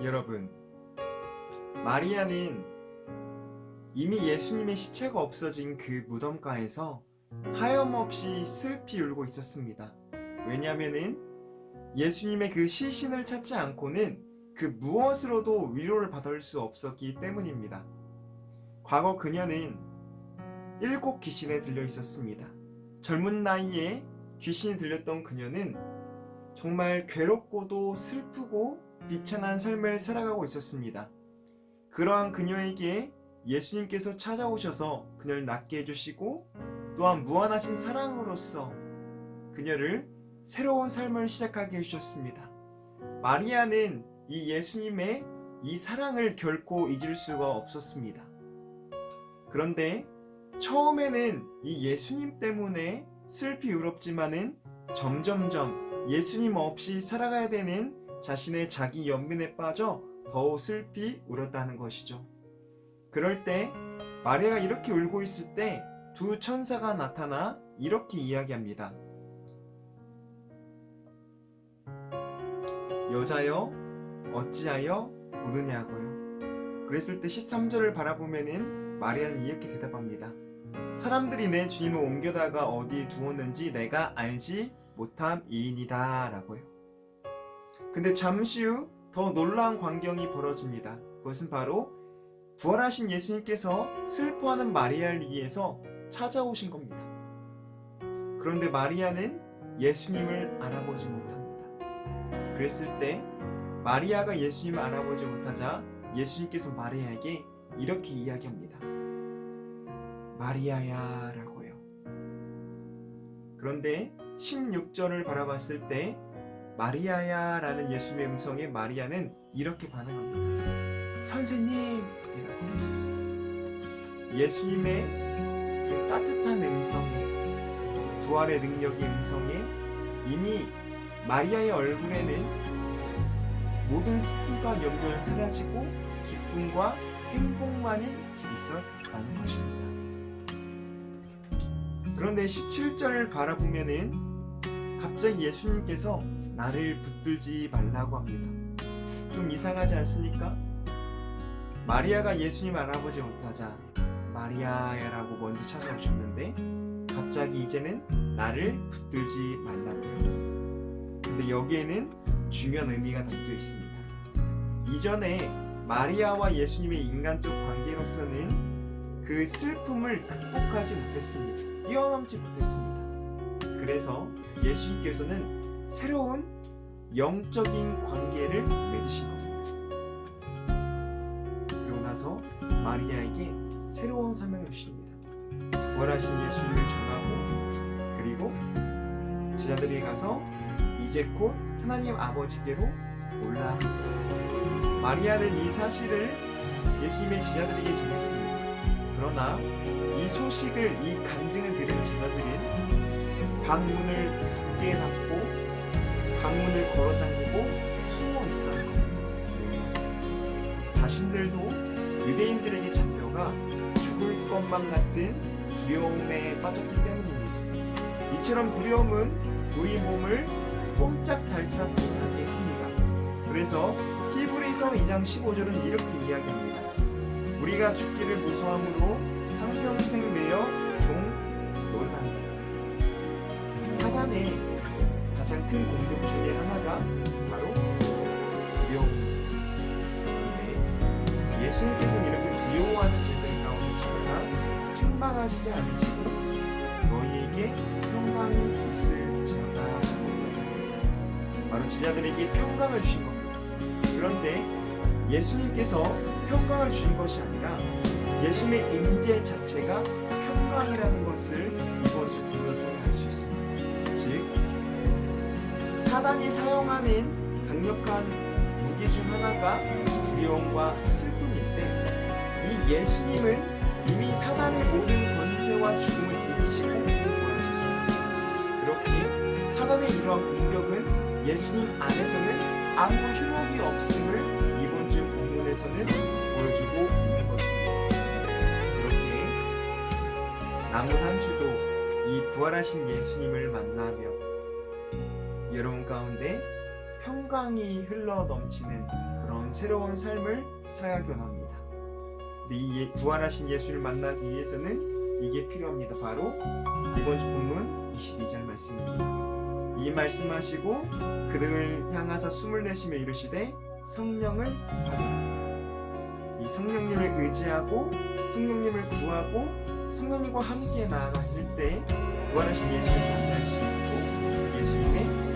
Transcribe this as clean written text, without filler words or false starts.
여러분, 마리아는 이미 예수님의 시체가 없어진 그 무덤가에서 하염없이 슬피 울고 있었습니다. 왜냐하면은 예수님의 그 시신을 찾지 않고는 그 무엇으로도 위로를 받을 수 없었기 때문입니다. 과거 그녀는 7 귀신에 들려 있었습니다. 젊은 나이에 귀신이 들렸던 그녀는 정말 괴롭고도 슬프고 비참한 삶을 살아가고 있었습니다. 그러한 그녀에게 예수님께서 찾아오셔서 그녀를 낫게 해주시고 또한 무한하신 사랑으로서 그녀를 새로운 삶을 시작하게 해주셨습니다. 마리아는 이 예수님의 이 사랑을 결코 잊을 수가 없었습니다. 그런데 처음에는 이 예수님 때문에 슬피 울었지만은 점점점 예수님 없이 살아가야 되는 자신의 자기 연민에 빠져 더욱 슬피 울었다는 것이죠. 그럴 때 마리아가 이렇게 울고 있을 때 두 천사가 나타나 이렇게 이야기합니다. 여자여 어찌하여 우느냐고요. 그랬을 때 13절을 바라보면은 마리아는 이렇게 대답합니다. 사람들이 내 주님을 옮겨다가 어디에 두었는지 내가 알지 못함이니이다 라고요. 근데 잠시 후 더 놀라운 광경이 벌어집니다. 그것은 바로 부활하신 예수님께서 슬퍼하는 마리아를 위해서 찾아오신 겁니다. 그런데 마리아는 예수님을 알아보지 못합니다. 그랬을 때 마리아가 예수님을 알아보지 못하자 예수님께서 마리아에게 이렇게 이야기합니다. 마리아야 라고요. 그런데 16절을 바라봤을 때 마리아야 라는 예수님의 음성에 마리아는 이렇게 반응합니다. 선생님! 이라고. 예수님의 그 따뜻한 음성에, 부활의 능력의 음성에 이미 마리아의 얼굴에는 모든 슬픔과 연고는 사라지고 기쁨과 행복만이 있었다는 것입니다. 그런데 17절을 바라보면은 갑자기 예수님께서 나를 붙들지 말라고 합니다. 좀 이상하지 않습니까? 마리아가 예수님 알아보지 못하자 마리아야라고 먼저 찾아오셨는데 갑자기 이제는 나를 붙들지 말라고요. 근데 여기에는 중요한 의미가 담겨 있습니다. 이전에 마리아와 예수님의 인간적 관계로서는 그 슬픔을 극복하지 못했습니다. 뛰어넘지 못했습니다. 그래서 예수님께서는 새로운 영적인 관계를 맺으신 겁니다. 그러고 나서 마리아에게 새로운 사명을 주십니다. 부활하신 예수님을 전하고 그리고 제자들이 가서 이제 곧 하나님 아버지께로 올라갑니다. 마리아는 이 사실을 예수님의 제자들에게 전했습니다. 그러나 이 소식을, 이 간증을 들은 제자들은 방문을 굳게 닫고 방문을 걸어 잠그고 숨어 있었다는 겁니다. 왜냐? 자신들도 유대인들에게 잡혀가 죽을 것만 같은 두려움에 빠졌기 때문입니다. 이처럼 두려움은 우리 몸을 꼼짝달싹하게 합니다. 그래서 히브리서 2장 15절은 이렇게 이야기합니다. 우리가 죽기를 무서함으로 한평생 매여 종 노릇한다. 사단의 가장 큰 공격 중에 하나가 바로 두려움입니다. 예수님께서는 이렇게 두려워하는 자들 가운데 찾아가 책망하시지 않으시고 너희에게 평강이 있을지어다. 바로 제자들에게 평강을 주신 겁니다. 그런데 예수님께서 평강을 주신 것이 아니라 예수님의 임재 자체가 평강이라는 것을 이번 주 본문을 통해 알 수 있습니다. 즉 사단이 사용하는 강력한 무기 중 하나가 두려움과 슬픔인데 이 예수님은 이미 사단의 모든 권세와 죽음을 이기시고 부활하셨습니다. 그렇게 사단의 이러한 공격은 예수님 안에서는 아무 효력이 없음을 이번 주 본문에서는 보여주고 있는 것입니다. 그렇게 남은 한 주도 이 부활하신 예수님을 만나며 여러분 가운데 평강이 흘러 넘치는 그런 새로운 삶을 살아가기 원합니다. 근데 이 부활하신 예수를 만나기 위해서는 이게 필요합니다. 바로 이번 주 본문 22절 말씀입니다. 이 말씀하시고 그들을 향하사 숨을 내쉬며 이르시되 성령을 받으라. 이 성령님을 의지하고 성령님을 구하고 성령님과 함께 나아갔을 때 부활하신 예수를 만날 수 있고 예수님의